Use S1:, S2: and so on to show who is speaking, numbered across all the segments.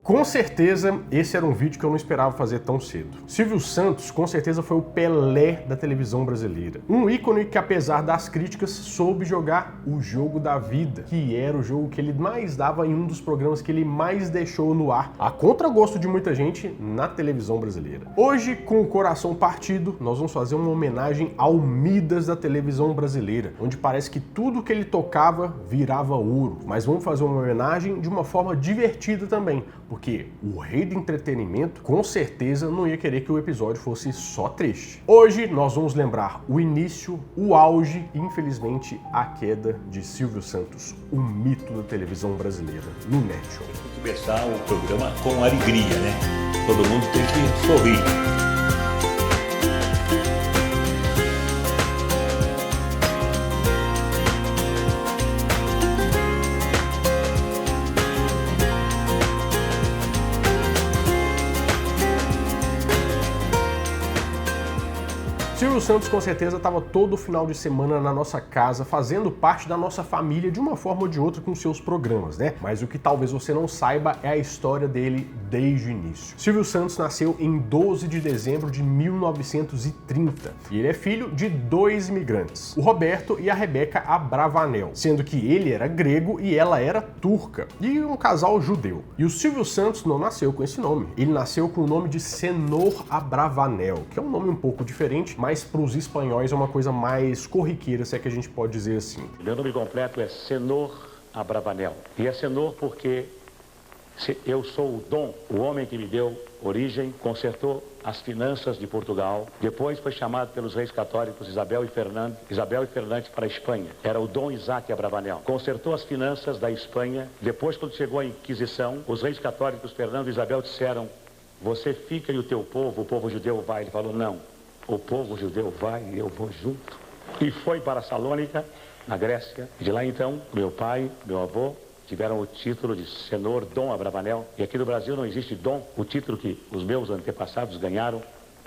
S1: Com certeza, esse era um vídeo que eu não esperava fazer tão cedo. Silvio Santos, com certeza, foi o Pelé da televisão brasileira. Um ícone que, apesar das críticas, soube jogar o jogo da vida, que era o jogo que ele mais dava em um dos programas que ele mais deixou no ar, a contragosto de muita gente, na televisão brasileira. Hoje, com o coração partido, nós vamos fazer uma homenagem ao Midas da televisão brasileira, onde parece que tudo que ele tocava virava ouro. Mas vamos fazer uma homenagem de uma forma divertida também, porque o rei do entretenimento com certeza não ia querer que o episódio fosse só triste. Hoje nós vamos lembrar o início, o auge e infelizmente a queda de Silvio Santos, o mito da televisão brasileira no Net Show.
S2: Tem que começar o programa com alegria, né? Todo mundo tem que sorrir.
S1: Silvio Santos com certeza estava todo final de semana na nossa casa, fazendo parte da nossa família de uma forma ou de outra com seus programas, né? Mas o que talvez você não saiba é a história dele desde o início. Silvio Santos nasceu em 12 de dezembro de 1930 e ele é filho de dois imigrantes, o Roberto e a Rebeca Abravanel, sendo que ele era grego e ela era turca, e um casal judeu. E o Silvio Santos não nasceu com esse nome, ele nasceu com o nome de Senor Abravanel, que é um nome um pouco diferente, mas para os espanhóis é uma coisa mais corriqueira, se é que a gente pode dizer assim.
S2: Meu nome completo é Senor Abravanel. E é Senor porque eu sou o Dom, o homem que me deu origem, consertou as finanças de Portugal. Depois foi chamado pelos reis católicos Isabel e Fernandes para a Espanha. Era o Dom Isaac Abravanel. Consertou as finanças da Espanha. Depois, quando chegou a Inquisição, os reis católicos Fernando e Isabel disseram: você fica e o teu povo, o povo judeu vai. Ele falou: não. O povo judeu vai e eu vou junto. E foi para Salônica, na Grécia. De lá então, meu pai, meu avô, tiveram o título de Senor Dom Abravanel. E aqui no Brasil não existe Dom, o título que os meus antepassados ganharam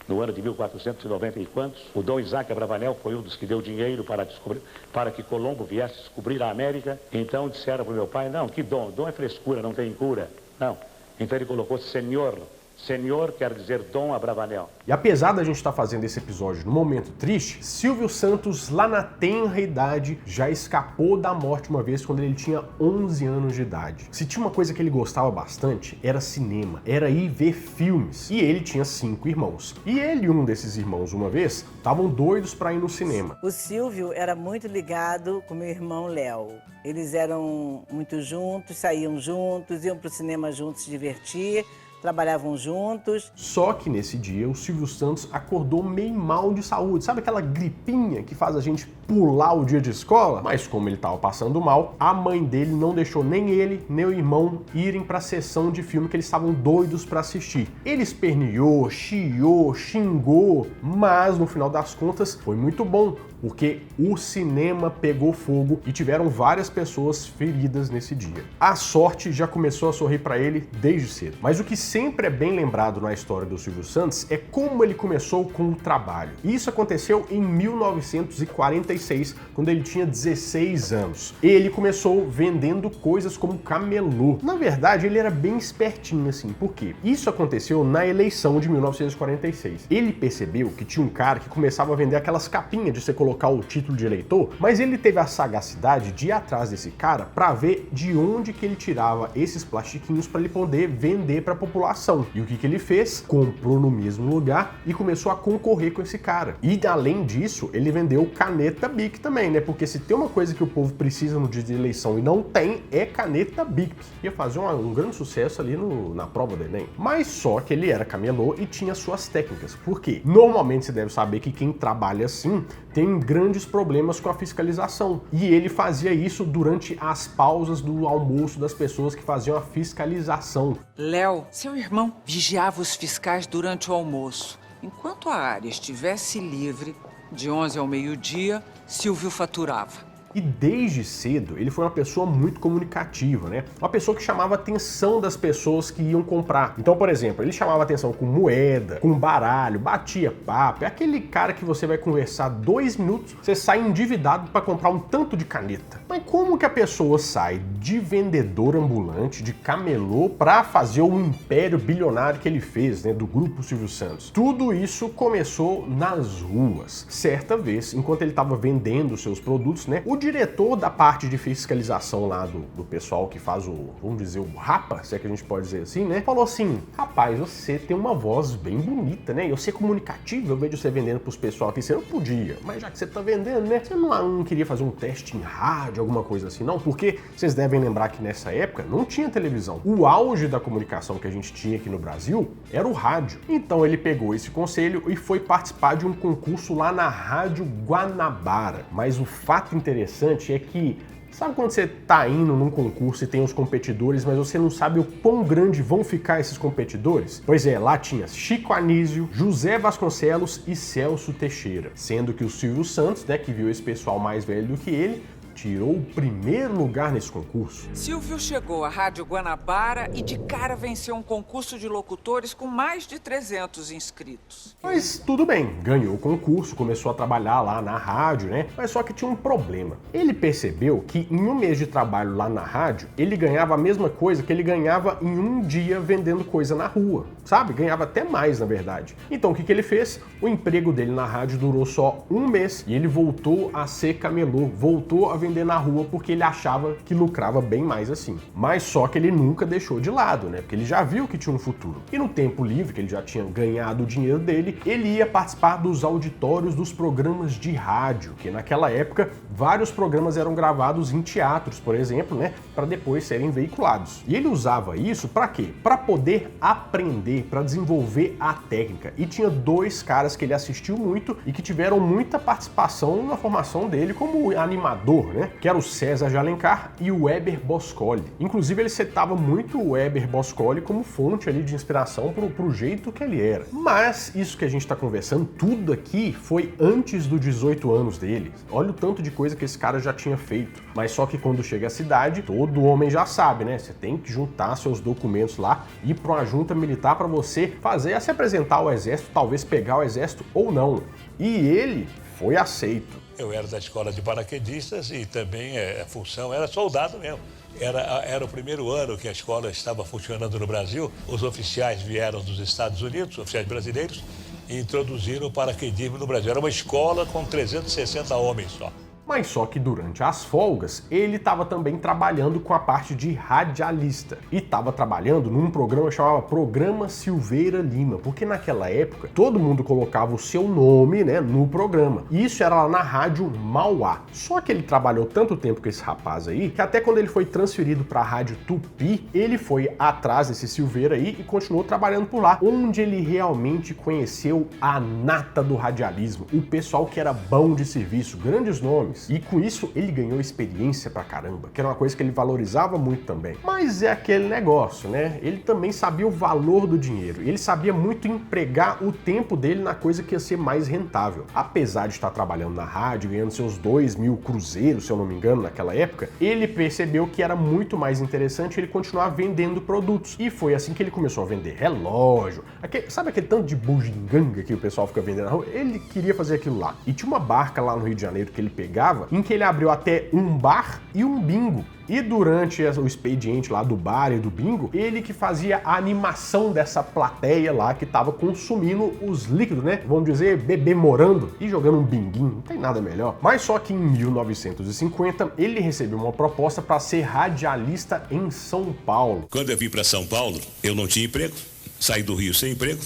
S2: no ano de 1490 e quantos. O Dom Isaac Abravanel foi um dos que deu dinheiro para que Colombo viesse descobrir a América. Então disseram para o meu pai: não, que Dom? Dom é frescura, não tem cura. Não. Então ele colocou Senhor. Senhor quer dizer Dom Abravanel.
S1: E apesar da gente estar fazendo esse episódio num momento triste, Silvio Santos, lá na tenra idade, já escapou da morte uma vez quando ele tinha 11 anos de idade. Se tinha uma coisa que ele gostava bastante, era cinema, era ir ver filmes. E ele tinha 5 irmãos. E ele e um desses irmãos, uma vez, estavam doidos para ir no cinema.
S3: O Silvio era muito ligado com meu irmão Léo. Eles eram muito juntos, saíam juntos, iam para o cinema juntos se divertir. Trabalhavam juntos.
S1: Só que nesse dia o Silvio Santos acordou meio mal de saúde. Sabe aquela gripinha que faz a gente pular o dia de escola? Mas como ele estava passando mal, a mãe dele não deixou nem ele, nem o irmão irem para a sessão de filme que eles estavam doidos para assistir. Ele esperneou, chiou, xingou, mas no final das contas foi muito bom, porque o cinema pegou fogo e tiveram várias pessoas feridas nesse dia. A sorte já começou a sorrir para ele desde cedo. Mas o que sempre é bem lembrado na história do Silvio Santos é como ele começou com o trabalho. E isso aconteceu em 1946, quando ele tinha 16 anos. Ele começou vendendo coisas como camelô. Na verdade, ele era bem espertinho assim. Por quê? Isso aconteceu na eleição de 1946. Ele percebeu que tinha um cara que começava a vender aquelas capinhas de você colocar o título de eleitor, mas ele teve a sagacidade de ir atrás desse cara para ver de onde que ele tirava esses plastiquinhos para ele poder vender para a população. E o que ele fez? Comprou no mesmo lugar e começou a concorrer com esse cara. E além disso, ele vendeu caneta Bic também, né? Porque se tem uma coisa que o povo precisa no dia de eleição e não tem, é caneta Bic. Ia fazer um grande sucesso ali na prova do Enem. Mas só que ele era camelô e tinha suas técnicas. Por quê? Normalmente você deve saber que quem trabalha assim tem grandes problemas com a fiscalização. E ele fazia isso durante as pausas do almoço das pessoas que faziam a fiscalização.
S4: Léo, seu irmão vigiava os fiscais durante o almoço. Enquanto a área estivesse livre, de 11 ao meio-dia, Silvio faturava.
S1: E desde cedo ele foi uma pessoa muito comunicativa, né? Uma pessoa que chamava a atenção das pessoas que iam comprar. Então, por exemplo, ele chamava a atenção com moeda, com baralho, batia papo. É aquele cara que você vai conversar 2 minutos, você sai endividado para comprar um tanto de caneta. Mas como que a pessoa sai de vendedor ambulante, de camelô, para fazer o império bilionário que ele fez, né, do Grupo Silvio Santos? Tudo isso começou nas ruas. Certa vez, enquanto ele estava vendendo seus produtos, né, o diretor da parte de fiscalização lá do pessoal que faz o, vamos dizer, o rapa, se é que a gente pode dizer assim, né, falou assim: rapaz, você tem uma voz bem bonita, né, e você é comunicativo, eu vejo você vendendo pros pessoal aqui, você não podia, mas já que você tá vendendo, né, você não queria fazer um teste em rádio, alguma coisa assim, não? Porque vocês devem lembrar que nessa época não tinha televisão. O auge da comunicação que a gente tinha aqui no Brasil era o rádio. Então ele pegou esse conselho e foi participar de um concurso lá na Rádio Guanabara. Mas o fato interessante é que, sabe quando você tá indo num concurso e tem os competidores, mas você não sabe o quão grande vão ficar esses competidores? Pois é, lá tinha Chico Anísio, José Vasconcelos e Celso Teixeira. Sendo que o Silvio Santos, né, que viu esse pessoal mais velho do que ele, tirou o primeiro lugar nesse concurso.
S4: Silvio chegou à Rádio Guanabara e de cara venceu um concurso de locutores com mais de 300 inscritos.
S1: Mas tudo bem, ganhou o concurso, começou a trabalhar lá na rádio, né? Mas só que tinha um problema. Ele percebeu que em um mês de trabalho lá na rádio, ele ganhava a mesma coisa que ele ganhava em um dia vendendo coisa na rua, sabe? Ganhava até mais, na verdade. Então o que ele fez? O emprego dele na rádio durou só um mês e ele voltou a ser camelô, voltou a vender na rua porque ele achava que lucrava bem mais assim. Mas só que ele nunca deixou de lado, né? Porque ele já viu que tinha um futuro. E no tempo livre, que ele já tinha ganhado o dinheiro dele, ele ia participar dos auditórios dos programas de rádio, que naquela época vários programas eram gravados em teatros, por exemplo, né? Para depois serem veiculados. E ele usava isso para quê? Para poder aprender, para desenvolver a técnica. E tinha 2 caras que ele assistiu muito e que tiveram muita participação na formação dele como animador, né? Que era o César de Alencar e o Weber Boscoli. Inclusive, ele citava muito o Weber Boscoli como fonte ali de inspiração pro jeito que ele era. Mas isso que a gente tá conversando, tudo aqui foi antes dos 18 anos dele. Olha o tanto de coisa que esse cara já tinha feito. Mas só que quando chega à cidade, todo homem já sabe, né? Você tem que juntar seus documentos lá, ir para uma junta militar para você se apresentar ao exército, talvez pegar o exército ou não. E ele foi aceito.
S5: Eu era da escola de paraquedistas e também a função era soldado mesmo. Era o primeiro ano que a escola estava funcionando no Brasil. Os oficiais vieram dos Estados Unidos, oficiais brasileiros, e introduziram o paraquedismo no Brasil. Era uma escola com 360 homens só.
S1: Mas só que durante as folgas, ele estava também trabalhando com a parte de radialista. E estava trabalhando num programa que chamava Programa Silveira Lima, porque naquela época todo mundo colocava o seu nome, né, no programa. E isso era lá na Rádio Mauá. Só que ele trabalhou tanto tempo com esse rapaz aí, que até quando ele foi transferido para a Rádio Tupi, ele foi atrás desse Silveira aí e continuou trabalhando por lá, onde ele realmente conheceu a nata do radialismo, o pessoal que era bom de serviço, grandes nomes. E com isso ele ganhou experiência pra caramba, que era uma coisa que ele valorizava muito também. Mas é aquele negócio, né? Ele também sabia o valor do dinheiro. Ele sabia muito empregar o tempo dele na coisa que ia ser mais rentável. Apesar de estar trabalhando na rádio, ganhando seus 2.000 cruzeiros, se eu não me engano, naquela época, ele percebeu que era muito mais interessante ele continuar vendendo produtos. E foi assim que ele começou a vender relógio. Sabe aquele tanto de bugiganga que o pessoal fica vendendo na rua? Ele queria fazer aquilo lá. E tinha uma barca lá no Rio de Janeiro que ele pegava, em que ele abriu até um bar e um bingo. E durante o expediente lá do bar e do bingo, ele que fazia a animação dessa plateia lá que tava consumindo os líquidos, né? Vamos dizer, bebê-morando e jogando um binguinho, não tem nada melhor. Mas só que em 1950, ele recebeu uma proposta para ser radialista em São Paulo.
S5: Quando eu vim para São Paulo, eu não tinha emprego, saí do Rio sem emprego,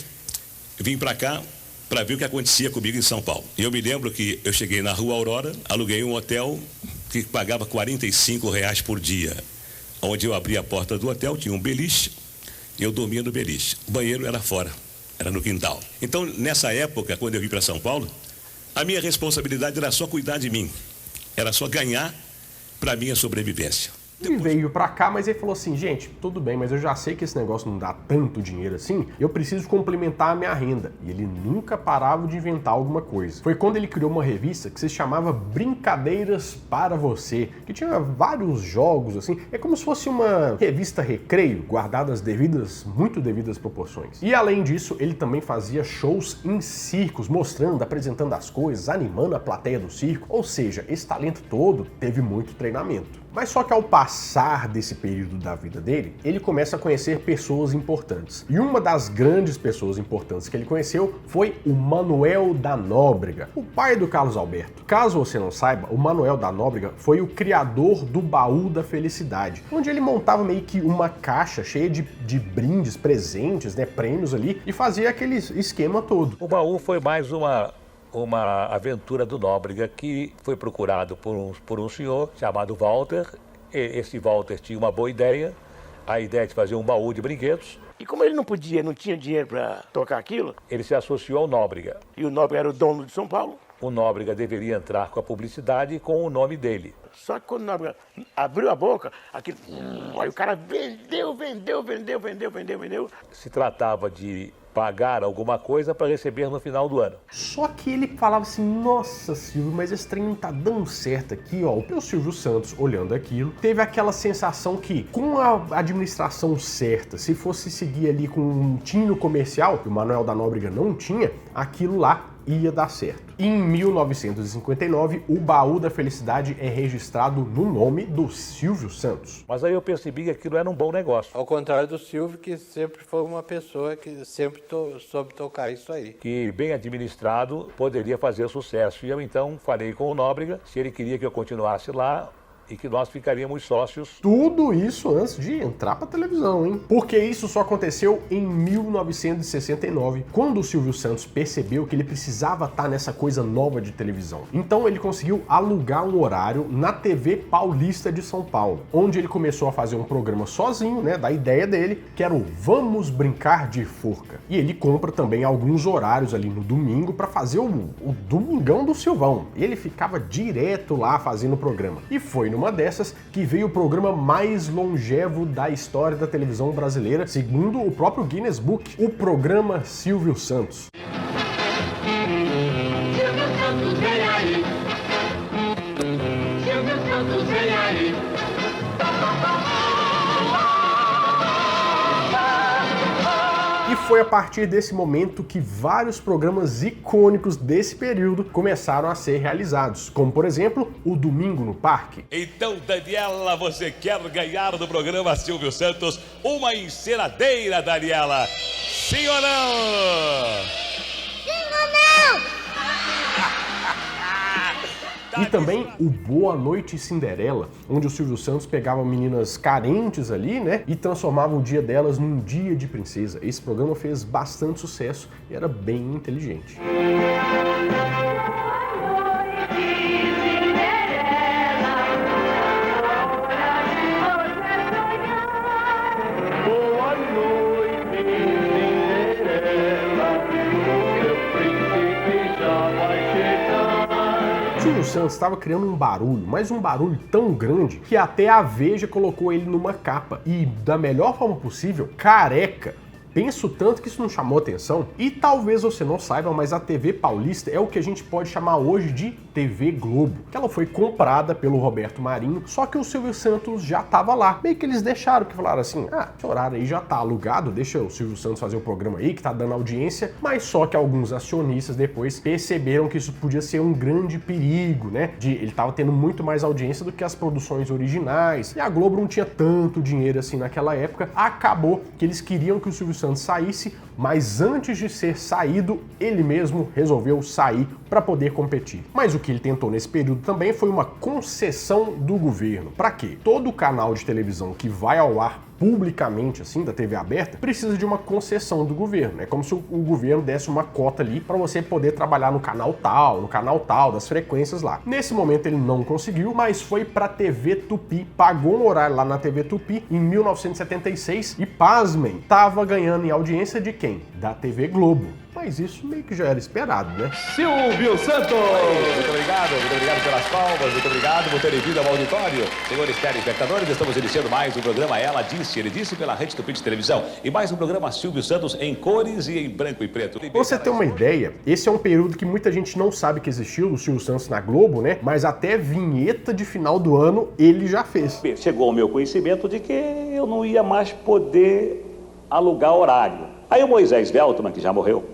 S5: vim para cá para ver o que acontecia comigo em São Paulo. E eu me lembro que eu cheguei na Rua Aurora, aluguei um hotel que pagava R$45 por dia. Onde eu abri a porta do hotel, tinha um beliche, e eu dormia no beliche. O banheiro era fora, era no quintal. Então, nessa época, quando eu vim para São Paulo, a minha responsabilidade era só cuidar de mim. Era só ganhar para a minha sobrevivência.
S1: E veio pra cá, mas ele falou assim, gente, tudo bem, mas eu já sei que esse negócio não dá tanto dinheiro assim, eu preciso complementar a minha renda. E ele nunca parava de inventar alguma coisa. Foi quando ele criou uma revista que se chamava Brincadeiras para Você, que tinha vários jogos, assim, é como se fosse uma revista recreio, guardadas muito devidas proporções. E além disso, ele também fazia shows em circos, mostrando, apresentando as coisas, animando a plateia do circo, ou seja, esse talento todo teve muito treinamento. Mas só que ao passar desse período da vida dele, ele começa a conhecer pessoas importantes. E uma das grandes pessoas importantes que ele conheceu foi o Manuel da Nóbrega, o pai do Carlos Alberto. Caso você não saiba, o Manuel da Nóbrega foi o criador do Baú da Felicidade, onde ele montava meio que uma caixa cheia de brindes, presentes, né, prêmios ali, e fazia aquele esquema todo.
S6: O baú foi mais uma aventura do Nóbrega, que foi procurado por um senhor chamado Walter. Esse Walter tinha uma boa ideia, a ideia de fazer um baú de brinquedos.
S7: E como ele não tinha dinheiro para tocar aquilo,
S6: ele se associou ao Nóbrega.
S7: E o Nóbrega era o dono de São Paulo.
S6: O Nóbrega deveria entrar com a publicidade com o nome dele.
S7: Só que quando o Nóbrega abriu a boca, aquilo, aí o cara vendeu.
S6: Se tratava de pagar alguma coisa para receber no final do ano.
S1: Só que ele falava assim, nossa Silvio, mas esse trem não tá dando certo aqui, ó. O Silvio Santos, olhando aquilo, teve aquela sensação que, com a administração certa, se fosse seguir ali com um tino comercial, que o Manuel da Nóbrega não tinha, aquilo lá ia dar certo. Em 1959, o Baú da Felicidade é registrado no nome do Silvio Santos.
S6: Mas aí eu percebi que aquilo era um bom negócio.
S8: Ao contrário do Silvio, que sempre foi uma pessoa que sempre soube tocar isso aí.
S6: Que, bem administrado, poderia fazer sucesso. E eu então falei com o Nóbrega se ele queria que eu continuasse lá e que nós ficaríamos sócios.
S1: Tudo isso antes de entrar pra televisão, hein? Porque isso só aconteceu em 1969, quando o Silvio Santos percebeu que ele precisava estar nessa coisa nova de televisão. Então ele conseguiu alugar um horário na TV Paulista de São Paulo, onde ele começou a fazer um programa sozinho, né, da ideia dele, que era o Vamos Brincar de Forca. E ele compra também alguns horários ali no domingo para fazer o Domingão do Silvão. E ele ficava direto lá fazendo o programa. E foi numa dessas que veio o programa mais longevo da história da televisão brasileira, segundo o próprio Guinness Book, o programa Silvio Santos.
S9: Silvio Santos vem aí. Silvio Santos vem aí.
S1: E foi a partir desse momento que vários programas icônicos desse período começaram a ser realizados, como por exemplo, o Domingo no Parque.
S5: Então, Daniela, você quer ganhar do programa Silvio Santos uma enceradeira, Daniela? Sim ou não?
S9: Sim ou não?
S1: E também o Boa Noite Cinderela, onde o Silvio Santos pegava meninas carentes ali, né, e transformava o dia delas num dia de princesa. Esse programa fez bastante sucesso e era bem inteligente. O Silvio Santos estava criando um barulho, mas um barulho tão grande que até a Veja colocou ele numa capa. E da melhor forma possível, careca. Penso tanto que isso não chamou atenção. E talvez você não saiba, mas a TV Paulista é o que a gente pode chamar hoje de TV Globo, que ela foi comprada pelo Roberto Marinho, só que o Silvio Santos já estava lá. Meio que eles deixaram, que falaram assim, esse horário aí já tá alugado, deixa o Silvio Santos fazer o programa aí, que tá dando audiência, mas só que alguns acionistas depois perceberam que isso podia ser um grande perigo, né? Ele tava tendo muito mais audiência do que as produções originais, e a Globo não tinha tanto dinheiro assim naquela época. Acabou que eles queriam que o Silvio Santos saísse, mas antes de ser saído, ele mesmo resolveu sair para poder competir. Mas o que ele tentou nesse período também foi uma concessão do governo. Para quê? Todo canal de televisão que vai ao ar publicamente, assim, da TV aberta, precisa de uma concessão do governo. É como se o governo desse uma cota ali para você poder trabalhar no canal tal, das frequências lá. Nesse momento ele não conseguiu, mas foi para TV Tupi, pagou um horário lá na TV Tupi em 1976 e, pasmem, tava ganhando em audiência de quem? Da TV Globo. mas isso meio que já era esperado, né?
S10: Silvio Santos! Muito obrigado pelas palmas, muito obrigado por terem vindo ao auditório. Senhores telespectadores, estamos iniciando mais um programa Ela Disse, Ele Disse pela Rede Tupi de Televisão. E mais um programa Silvio Santos em cores e em branco e preto.
S1: Pra você ter uma ideia, esse é um período que muita gente não sabe que existiu, do Silvio Santos na Globo, né? Mas até vinheta de final do ano ele já fez.
S10: Chegou ao meu conhecimento de que eu não ia mais poder alugar horário. Aí o Moisés Veltman, que já morreu,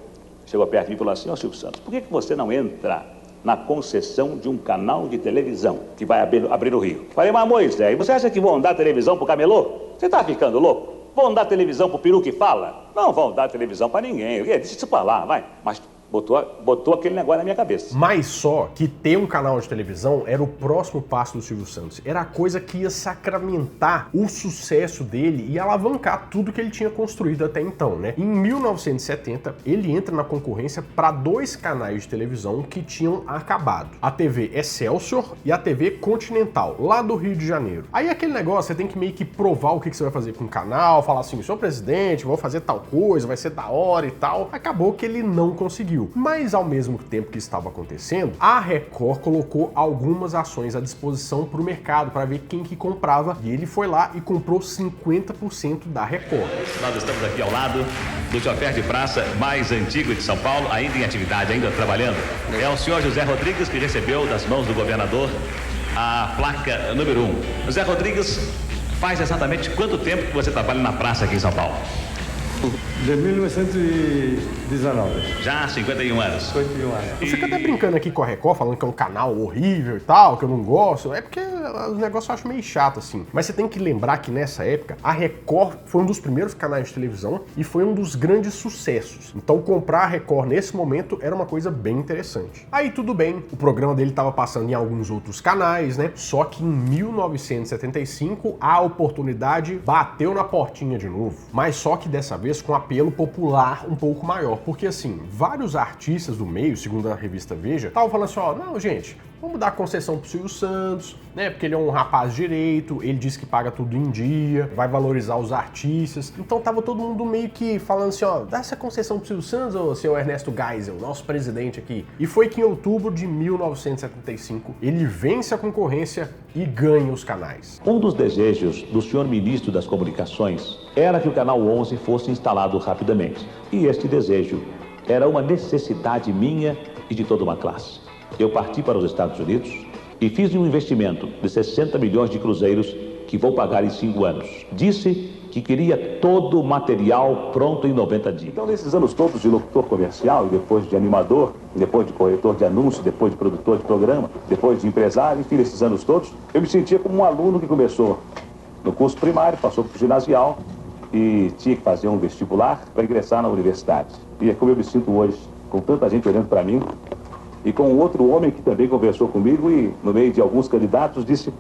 S10: chegou perto de mim e falou assim: ó, Silvio Santos, por que você não entra na concessão de um canal de televisão que vai abrir no Rio? Falei: mas Moisés, você acha que vão dar televisão pro camelô? Você tá ficando louco? Vão dar televisão pro peru que fala? Não vão dar televisão pra ninguém. Deixa isso pra lá, vai. Mas botou aquele negócio na minha cabeça.
S1: Mas só que ter um canal de televisão era o próximo passo do Silvio Santos. Era a coisa que ia sacramentar o sucesso dele e alavancar tudo que ele tinha construído até então, né? Em 1970, ele entra na concorrência para 2 canais de televisão que tinham acabado. A TV Excelsior e a TV Continental, lá do Rio de Janeiro. Aí aquele negócio, você tem que meio que provar o que você vai fazer com o canal, falar assim: sou presidente, vou fazer tal coisa, vai ser da hora e tal. Acabou que ele não conseguiu. Mas ao mesmo tempo que estava acontecendo, a Record colocou algumas ações à disposição para o mercado, para ver quem que comprava, e ele foi lá e comprou 50% da Record.
S10: Nós estamos aqui ao lado do chofer de praça mais antigo de São Paulo, ainda em atividade, ainda trabalhando. É o senhor José Rodrigues, que recebeu das mãos do governador a placa número 1. José Rodrigues, faz exatamente quanto tempo que você trabalha na praça aqui em São Paulo?
S11: De 1919.
S10: Já há 51 anos.
S11: 51 anos.
S1: Eu fico até brincando aqui com a Record, falando que é um canal horrível e tal, que eu não gosto. É porque os negócios eu acho meio chato, assim. Mas você tem que lembrar que nessa época, a Record foi um dos primeiros canais de televisão e foi um dos grandes sucessos. Então comprar a Record nesse momento era uma coisa bem interessante. Aí tudo bem, o programa dele estava passando em alguns outros canais, né? Só que em 1975, a oportunidade bateu na portinha de novo. Mas só que dessa vez com apelo popular um pouco maior, porque assim, vários artistas do meio, segundo a revista Veja, estavam falando assim: ó, não, gente, vamos dar a concessão pro Silvio Santos, né, porque ele é um rapaz direito, ele diz que paga tudo em dia, vai valorizar os artistas. Então tava todo mundo meio que falando assim: ó, dá essa concessão pro Silvio Santos, ô seu Ernesto Geisel, nosso presidente aqui. E foi que em outubro de 1975, ele vence a concorrência e ganha os canais.
S10: Um dos desejos do senhor ministro das Comunicações era que o Canal 11 fosse instalado rapidamente. E este desejo era uma necessidade minha e de toda uma classe. Eu parti para os Estados Unidos e fiz um investimento de 60 milhões de cruzeiros que vou pagar em 5 anos. Disse que queria todo o material pronto em 90 dias. Então, nesses anos todos de locutor comercial, e depois de animador, depois de corretor de anúncio, depois de produtor de programa, depois de empresário, enfim, nesses anos todos, eu me sentia como um aluno que começou no curso primário, passou para o ginasial e tinha que fazer um vestibular para ingressar na universidade. E é como eu me sinto hoje, com tanta gente olhando para mim, e com outro homem que também conversou comigo e, no meio de alguns candidatos, disse: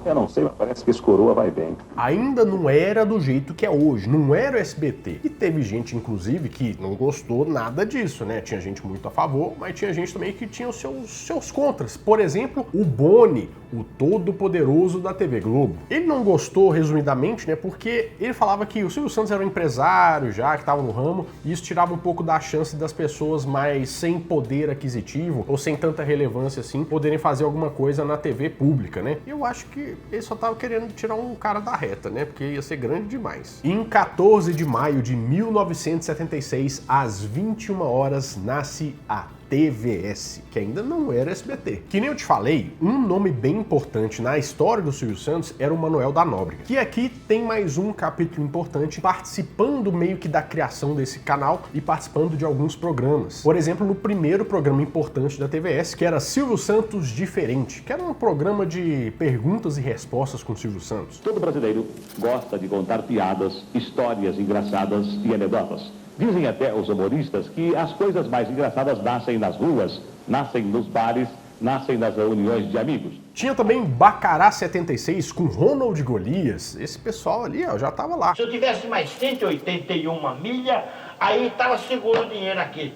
S10: eu não sei, mas parece que esse coroa vai bem.
S1: Ainda não era do jeito que é hoje, não era o SBT. E teve gente, inclusive, que não gostou nada disso, né? Tinha gente muito a favor, mas tinha gente também que tinha os seus contras. Por exemplo, o Boni, o todo-poderoso da TV Globo. Ele não gostou, resumidamente, né? Porque ele falava que o Silvio Santos era um empresário já, que estava no ramo, e isso tirava um pouco da chance das pessoas mais sem poder aquisitivo, ou sem tanta relevância assim, poderem fazer alguma coisa na TV pública, né? Eu acho que ele só tava querendo tirar um cara da reta, né? Porque ia ser grande demais. Em 14 de maio de 1976, às 21 horas, nasce a TVS, que ainda não era SBT. Que nem eu te falei, um nome bem importante na história do Silvio Santos era o Manuel da Nóbrega, que aqui tem mais um capítulo importante, participando meio que da criação desse canal e participando de alguns programas. Por exemplo, no primeiro programa importante da TVS, que era Silvio Santos Diferente, que era um programa de perguntas e respostas com o Silvio Santos.
S10: Todo brasileiro gosta de contar piadas, histórias engraçadas e anedotas. Dizem até os humoristas que as coisas mais engraçadas nascem nas ruas, nascem nos bares, nascem nas reuniões de amigos.
S1: Tinha também Bacará 76 com Ronald Golias. Esse pessoal ali, ó, já tava lá.
S7: Se eu tivesse mais 181 milhas, aí tava seguro o dinheiro aqui.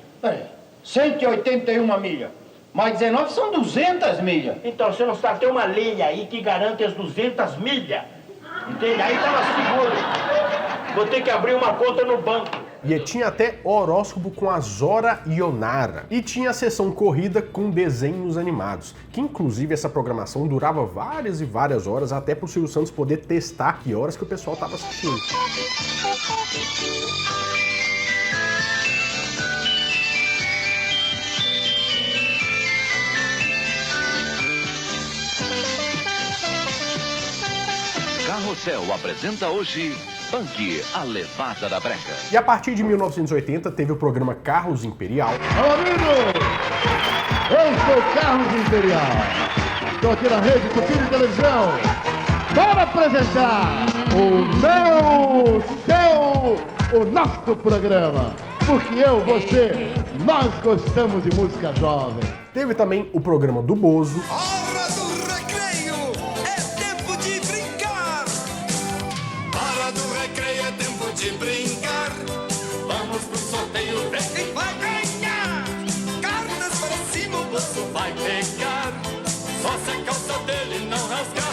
S11: 181 milhas. Mais 19 são 200 milhas.
S7: Então, você não sabe, tem uma lei aí que garante as 200 milhas. Entende? Aí tava seguro. Vou ter que abrir uma conta no banco.
S1: E tinha até horóscopo com a Zora Ionara. E tinha a sessão corrida com desenhos animados, que inclusive essa programação durava várias e várias horas, até pro Silvio Santos poder testar que horas que o pessoal tava assistindo.
S12: Carrossel apresenta hoje Punk, a levada da breca.
S1: E a partir de 1980 teve o programa Carros Imperial.
S13: Alô, amigo! Eu sou Carlos Imperial. Estou aqui na rede Tupi de televisão para apresentar o nosso programa. Porque eu, você, nós gostamos de música jovem.
S1: Teve também o programa do Bozo.
S9: Hora do recreio, é tempo de brincar. Hora do recreio, é tempo de brincar. Vamos pro sorteio, ver quem vai ganhar. Cartas para cima, o bolso vai pegar. Só se a calça dele não rasgar.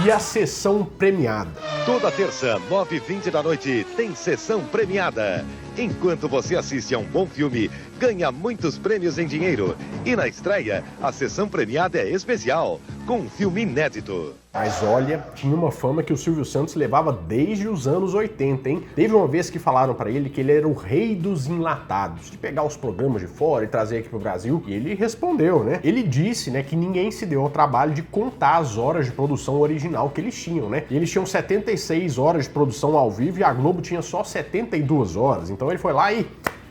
S1: E a sessão premiada.
S14: Toda terça, 9h20 da noite, tem sessão premiada. Enquanto você assiste a um bom filme, ganha muitos prêmios em dinheiro. E na estreia, a sessão premiada é especial, com um filme inédito.
S1: Mas olha, tinha uma fama que o Silvio Santos levava desde os anos 80, hein? Teve uma vez que falaram pra ele que ele era o rei dos enlatados, de pegar os programas de fora e trazer aqui pro Brasil, e ele respondeu, né? Ele disse, né, que ninguém se deu ao trabalho de contar as horas de produção original que eles tinham, né? E eles tinham 76 horas de produção ao vivo e a Globo tinha só 72 horas, então ele foi lá e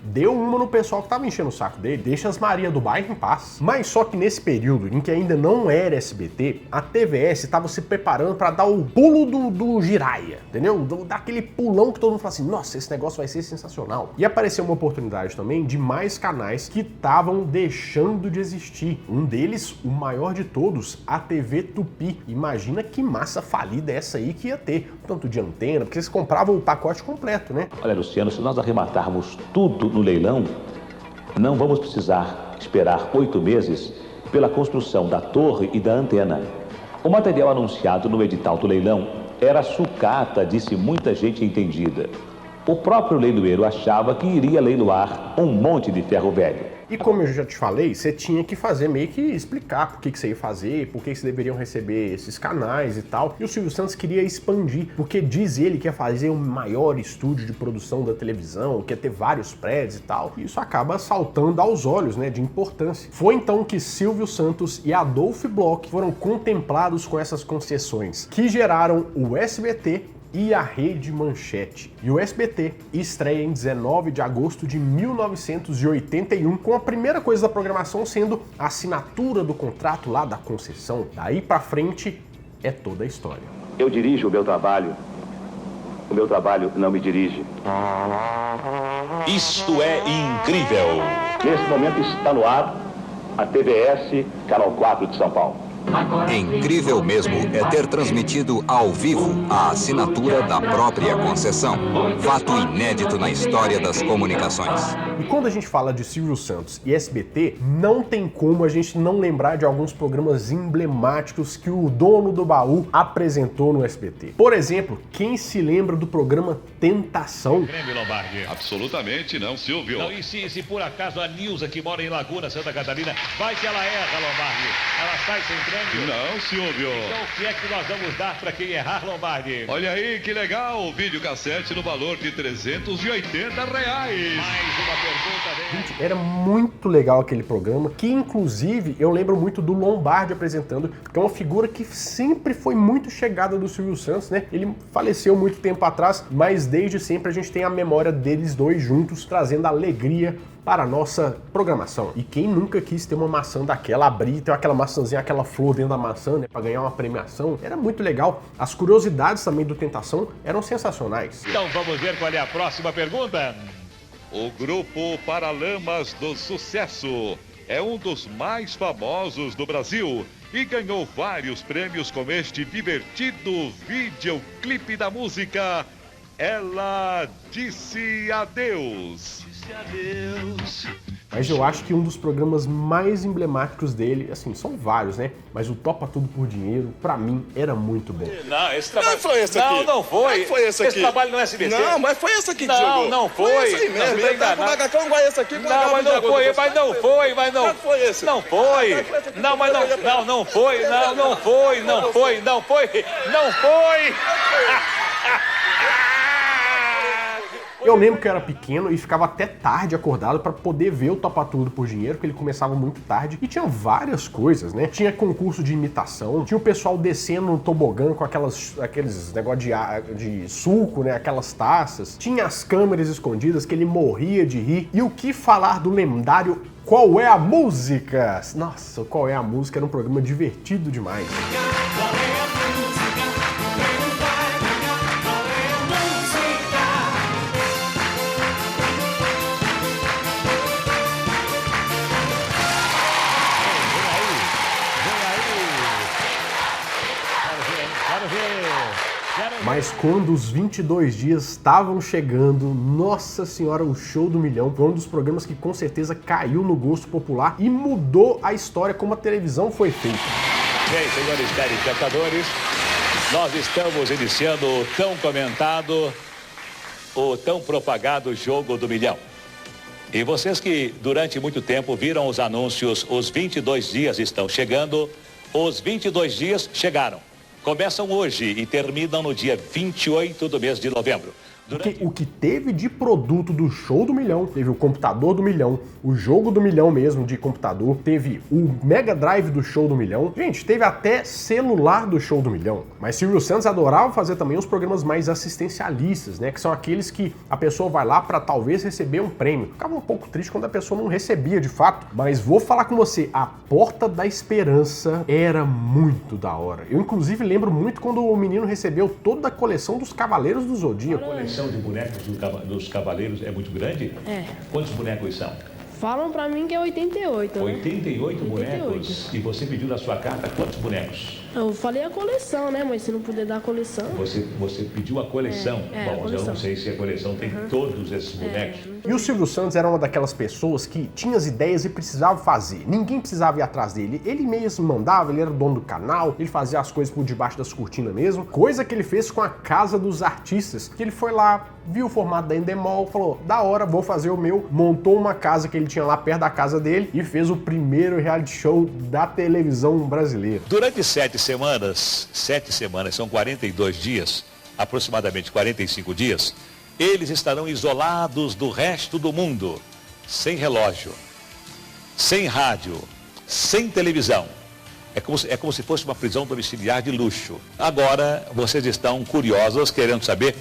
S1: deu uma no pessoal que tava enchendo o saco dele, deixa as Maria do Bairro em paz. Mas só que nesse período, em que ainda não era SBT, a TVS estava se preparando para dar o pulo do Jiraya, entendeu? Daquele pulão que todo mundo fala assim, nossa, esse negócio vai ser sensacional. E apareceu uma oportunidade também de mais canais que estavam deixando de existir. Um deles, o maior de todos, a TV Tupi. Imagina que massa falida essa aí que ia ter, tanto de antena, porque eles compravam o pacote completo, né?
S10: Olha, Luciano, se nós arrematarmos tudo no leilão, não vamos precisar esperar 8 meses pela construção da torre e da antena. O material anunciado no edital do leilão era sucata, disse muita gente entendida. O próprio leiloeiro achava que iria leiloar um monte de ferro velho.
S1: E como eu já te falei, você tinha que fazer meio que explicar por que você ia fazer, por que você deveriam receber esses canais e tal. E o Silvio Santos queria expandir, porque diz ele que ia fazer um maior estúdio de produção da televisão, que ia ter vários prédios e tal. E isso acaba saltando aos olhos, né, de importância. Foi então que Silvio Santos e Adolphe Bloch foram contemplados com essas concessões, que geraram o SBT e a Rede Manchete. E o SBT estreia em 19 de agosto de 1981, com a primeira coisa da programação sendo a assinatura do contrato lá da concessão. Daí pra frente é toda a história.
S10: Eu dirijo o meu trabalho não me dirige.
S12: Isto é incrível.
S10: Nesse momento está no ar a TVS, Canal 4 de São Paulo.
S15: Incrível mesmo é ter transmitido ao vivo a assinatura da própria concessão. Fato inédito na história das comunicações.
S1: E quando a gente fala de Silvio Santos e SBT, não tem como a gente não lembrar de alguns programas emblemáticos que o dono do baú apresentou no SBT. Por exemplo, quem se lembra do programa Tentação?
S16: Prêmio Lombardi.
S17: Absolutamente não, Silvio.
S16: Não, e se por acaso a Nilza, que mora em Laguna, Santa Catarina, vai que ela erra, Lombardi. Ela sai sem prêmio.
S17: Não, Silvio.
S16: Então o que é que nós vamos dar para quem errar, Lombardi?
S17: Olha aí, que legal. Videocassete no valor de R$380.
S16: Mais uma pergunta dele.
S1: Gente, era muito legal aquele programa, que inclusive eu lembro muito do Lombardi apresentando, que é uma figura que sempre foi muito chegada do Silvio Santos, né? Ele faleceu muito tempo atrás, mas desde sempre a gente tem a memória deles dois juntos, trazendo alegria para a nossa programação. E quem nunca quis ter uma maçã daquela, abrir, ter aquela maçãzinha, aquela flor dentro da maçã, né, para ganhar uma premiação, era muito legal. As curiosidades também do Tentação eram sensacionais.
S16: Então vamos ver qual é a próxima pergunta.
S17: O grupo Paralamas do Sucesso é um dos mais famosos do Brasil e ganhou vários prêmios com este divertido videoclipe da música Ela Disse Adeus.
S9: Adeus,
S1: Mas eu acho que um dos programas mais emblemáticos dele, assim, são vários, né? Mas o Topa Tudo por Dinheiro, pra mim, era muito bom.
S6: Não, esse trabalho...
S18: Não foi esse aqui.
S6: Não foi.
S18: Não foi esse aqui.
S6: Esse trabalho no SBT.
S18: Não, mas foi esse aqui que
S6: não,
S18: jogou.
S6: Não, foi.
S18: Foi esse aí mesmo.
S6: Não,
S18: Ele tava com o macacão igual esse aqui.
S6: Não, mas não foi, mas não foi, mas não...
S18: Não foi esse.
S6: Não foi. Não, mas não foi. Não foi.
S1: Eu lembro que eu era pequeno e ficava até tarde acordado pra poder ver o Topa Tudo por Dinheiro, porque ele começava muito tarde e tinha várias coisas, né? Tinha concurso de imitação, tinha o pessoal descendo no tobogã com aqueles negócio de suco, né? Aquelas taças. Tinha as câmeras escondidas que ele morria de rir. E o que falar do lendário Qual é a Música? Nossa, Qual é a Música era um programa divertido demais. Mas quando os 22 dias estavam chegando, nossa senhora, o Show do Milhão foi um dos programas que com certeza caiu no gosto popular e mudou a história como a televisão foi feita.
S6: E aí, senhores telespectadores, nós estamos iniciando o tão comentado, o tão propagado Jogo do Milhão. E vocês que durante muito tempo viram os anúncios, os 22 dias estão chegando, os 22 dias chegaram. Começam hoje e terminam no dia 28 do mês de novembro.
S1: O que teve de produto do Show do Milhão, teve o computador do Milhão, o jogo do Milhão mesmo de computador, teve o Mega Drive do Show do Milhão, gente, teve até celular do Show do Milhão. Mas Silvio Santos adorava fazer também os programas mais assistencialistas, né, que são aqueles que a pessoa vai lá para talvez receber um prêmio. Ficava um pouco triste quando a pessoa não recebia de fato, mas vou falar com você, a Porta da Esperança era muito da hora. Eu inclusive lembro muito quando o menino recebeu toda a coleção dos Cavaleiros do Zodíaco.
S6: A coleção de bonecos dos Cavaleiros é muito grande?
S19: É.
S6: Quantos bonecos são?
S19: Falam pra mim que é 88, né?
S6: 88 bonecos? E você pediu na sua carta quantos bonecos?
S19: Eu falei a coleção, né? Mas se não puder dar a coleção...
S6: Você pediu a coleção?
S19: Bom,
S6: a coleção. Eu não sei se a coleção tem todos esses bonecos.
S1: E o Silvio Santos era uma daquelas pessoas que tinha as ideias e precisava fazer. Ninguém precisava ir atrás dele. Ele mesmo mandava, ele era o dono do canal, ele fazia as coisas por debaixo das cortinas mesmo. Coisa que ele fez com a Casa dos Artistas, que ele foi lá, viu o formato da Endemol, falou, da hora, vou fazer o meu. Montou uma casa que ele tinha lá perto da casa dele e fez o primeiro reality show da televisão brasileira.
S6: Durante 7 semanas, são 42 dias, aproximadamente 45 dias, eles estarão isolados do resto do mundo, sem relógio, sem rádio, sem televisão. É como se fosse uma prisão domiciliar de luxo. Agora, vocês estão curiosos, querendo saber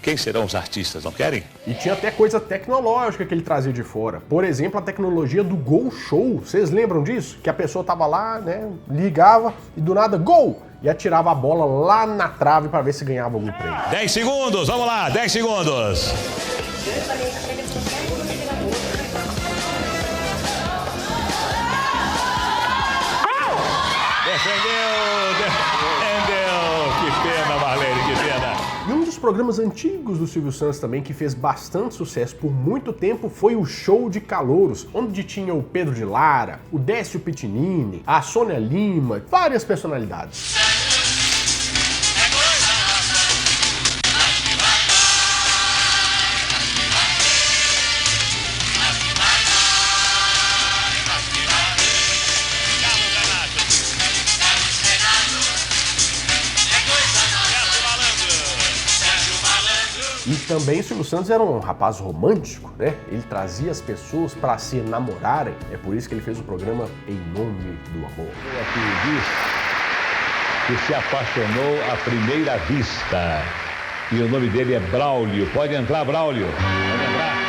S6: quem serão os artistas, não querem?
S1: E tinha até coisa tecnológica que ele trazia de fora. Por exemplo, a tecnologia do Gol Show. Vocês lembram disso? Que a pessoa tava lá, né, ligava e do nada, gol! E atirava a bola lá na trave para ver se ganhava algum prêmio.
S16: 10 segundos, vamos lá, 10 segundos. Que pena, Marlene, que pena.
S1: E um dos programas antigos do Silvio Santos também, que fez bastante sucesso por muito tempo, foi o Show de Calouros, onde tinha o Pedro de Lara, o Décio Pitinini, a Sônia Lima, várias personalidades. E também o Silvio Santos era um rapaz romântico, né? Ele trazia as pessoas para se namorarem. É por isso que ele fez o programa Em Nome do Amor.
S16: Eu aqui disse que se apaixonou à primeira vista. E o nome dele é Braulio. Pode entrar, Braulio. Pode entrar.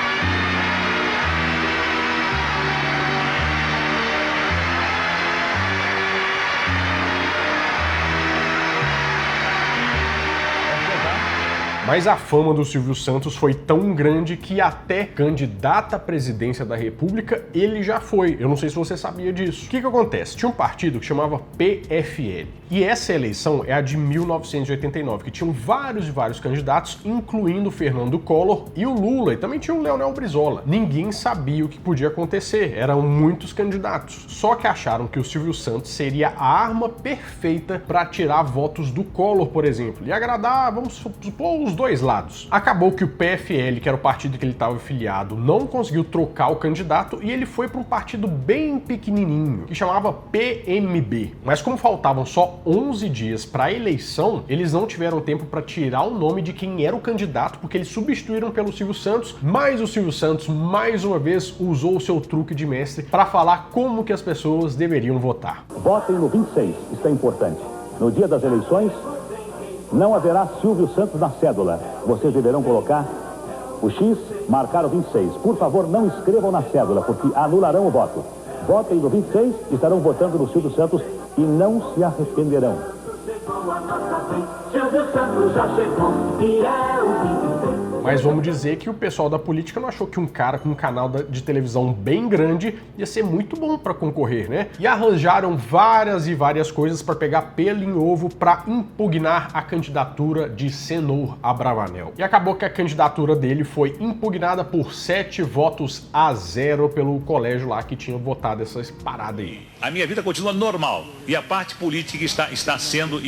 S1: Mas a fama do Silvio Santos foi tão grande que até candidato à presidência da República ele já foi. Eu não sei se você sabia disso. O que acontece? Tinha um partido que chamava PFL. E essa eleição é a de 1989, que tinham vários e vários candidatos, incluindo o Fernando Collor e o Lula, e também tinha o Leonel Brizola. Ninguém sabia o que podia acontecer, eram muitos candidatos. Só que acharam que o Silvio Santos seria a arma perfeita para tirar votos do Collor, por exemplo, e agradar, vamos supor, os dois lados. Acabou que o PFL, que era o partido que ele estava afiliado, não conseguiu trocar o candidato e ele foi para um partido bem pequenininho, que chamava PMB. Mas como faltavam só 11 dias para a eleição, eles não tiveram tempo para tirar o nome de quem era o candidato, porque eles substituíram pelo Silvio Santos, mas o Silvio Santos, mais uma vez, usou o seu truque de mestre para falar como que as pessoas deveriam votar.
S10: Votem no 26, isso é importante. No dia das eleições, não haverá Silvio Santos na cédula. Vocês deverão colocar o X, marcar o 26. Por favor, não escrevam na cédula, porque anularão o voto. Votem no 26, estarão votando no Silvio Santos e não se arrependerão.
S1: Mas vamos dizer que o pessoal da política não achou que um cara com um canal de televisão bem grande ia ser muito bom para concorrer, né? E arranjaram várias e várias coisas para pegar pelo em ovo para impugnar a candidatura de Senhor Abravanel. E acabou que a candidatura dele foi impugnada por 7-0 pelo colégio lá que tinha votado essas paradas aí.
S5: A minha vida continua normal e a parte política está sendo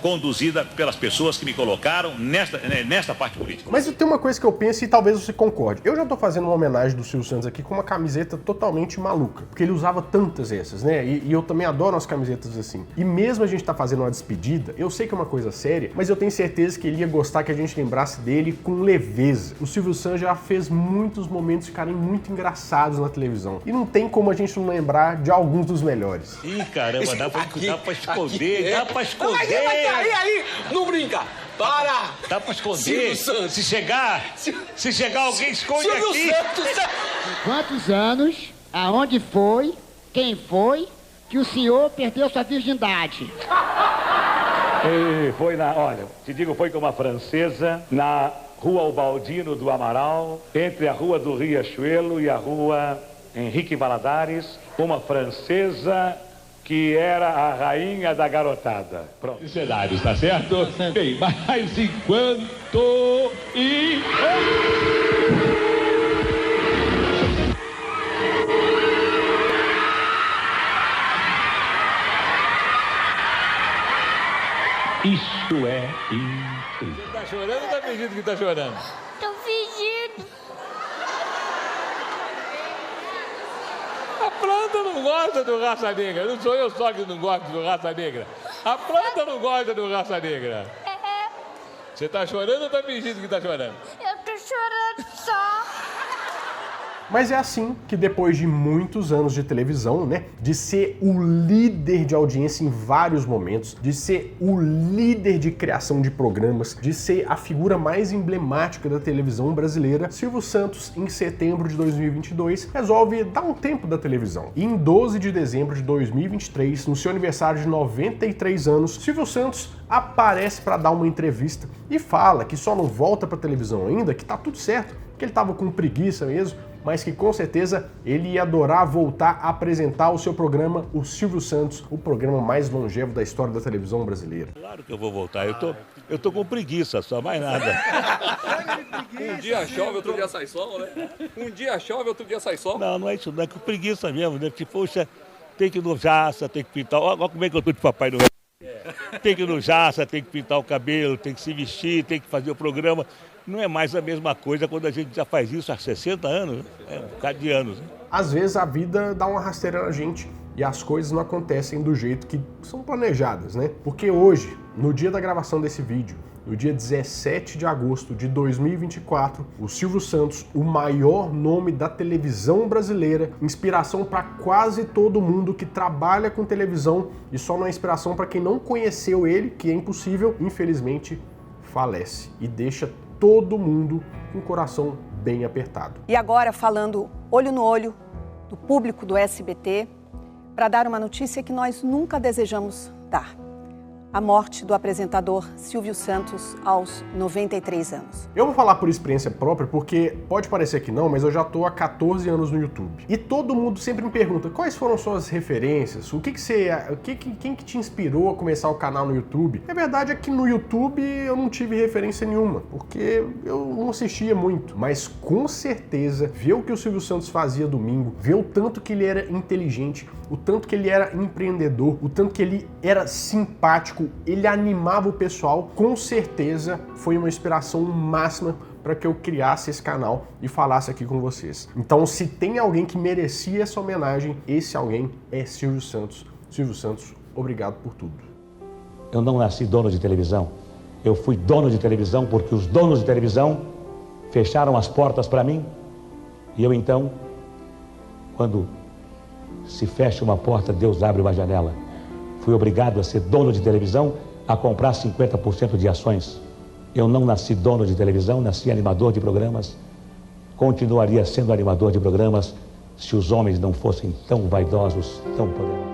S5: conduzida pelas pessoas que me colocaram nesta parte política.
S1: Mas tem uma coisa que eu penso e talvez você concorde. Eu já tô fazendo uma homenagem do Silvio Santos aqui com uma camiseta totalmente maluca, porque ele usava tantas essas, né? E eu também adoro as camisetas assim. E mesmo a gente tá fazendo uma despedida, eu sei que é uma coisa séria, mas eu tenho certeza que ele ia gostar que a gente lembrasse dele com leveza. O Silvio Santos já fez muitos momentos ficarem muito engraçados na televisão. E não tem como a gente não lembrar de alguns dos melhores.
S5: Ih, caramba, dá pra esconder, dá pra esconder.
S18: Aí, não brinca. Para!
S5: Dá pra esconder. Se chegar alguém, esconde aqui.
S20: Quantos anos, aonde foi, quem foi que o senhor perdeu sua virgindade?
S2: Olha, te digo, foi com uma francesa na Rua Ubaldino do Amaral, entre a Rua do Riachuelo e a Rua Henrique Valadares, uma francesa que era a rainha da garotada. Pronto.
S16: Cenários, tá certo? Bem, mas enquanto e... Isto é incrível.
S6: Tá chorando ou tá fingindo que tá chorando?
S21: Tô fingindo.
S6: A planta não gosta do raça negra. Não sou eu só que não gosto do raça negra. A planta não gosta do raça negra. Você tá chorando ou tá fingindo que tá chorando?
S21: Eu tô chorando só.
S1: Mas é assim que depois de muitos anos de televisão, né, de ser o líder de audiência em vários momentos, de ser o líder de criação de programas, de ser a figura mais emblemática da televisão brasileira, Silvio Santos, em setembro de 2022, resolve dar um tempo da televisão. E em 12 de dezembro de 2023, no seu aniversário de 93 anos, Silvio Santos aparece para dar uma entrevista e fala que só não volta para televisão ainda, que tá tudo certo, que ele tava com preguiça mesmo, mas que com certeza ele ia adorar voltar a apresentar o seu programa, o Silvio Santos, o programa mais longevo da história da televisão brasileira.
S5: Claro que eu vou voltar, eu tô com preguiça, só mais nada.
S18: Um dia chove, outro dia sai sol, né? Um dia chove, outro dia sai sol.
S5: Não é isso, não é com preguiça mesmo, né? Porque, poxa, tem que ir no Jaça, tem que pintar, olha como é que eu tô de Papai Noel. Tem que ir no Jaça, tem que pintar o cabelo, tem que se vestir, tem que fazer o programa. Não é mais a mesma coisa quando a gente já faz isso há 60 anos, é um bocado de anos. Né?
S1: Às vezes a vida dá uma rasteira na gente e as coisas não acontecem do jeito que são planejadas, né? Porque hoje, no dia da gravação desse vídeo, no dia 17 de agosto de 2024, o Silvio Santos, o maior nome da televisão brasileira, inspiração para quase todo mundo que trabalha com televisão e só não é inspiração para quem não conheceu ele, que é impossível, infelizmente, falece e deixa todo mundo com o coração bem apertado.
S22: E agora, falando olho no olho do público do SBT, para dar uma notícia que nós nunca desejamos dar. a morte do apresentador Silvio Santos aos 93 anos.
S1: Eu vou falar por experiência própria, porque pode parecer que não, mas eu já tô há 14 anos no YouTube. E todo mundo sempre me pergunta quais foram suas referências, quem que te inspirou a começar o canal no YouTube? A verdade é que no YouTube eu não tive referência nenhuma, porque eu não assistia muito. Mas com certeza, ver o que o Silvio Santos fazia domingo, ver o tanto que ele era inteligente, o tanto que ele era empreendedor, o tanto que ele era simpático, ele animava o pessoal, com certeza foi uma inspiração máxima para que eu criasse esse canal e falasse aqui com vocês. Então, se tem alguém que merecia essa homenagem, esse alguém é Silvio Santos. Silvio Santos, obrigado por tudo.
S10: Eu não nasci dono de televisão. Eu fui dono de televisão porque os donos de televisão fecharam as portas para mim. E eu então, quando se fecha uma porta, Deus abre uma janela. Fui obrigado a ser dono de televisão, a comprar 50% de ações. Eu não nasci dono de televisão, nasci animador de programas. Continuaria sendo animador de programas se os homens não fossem tão vaidosos, tão poderosos.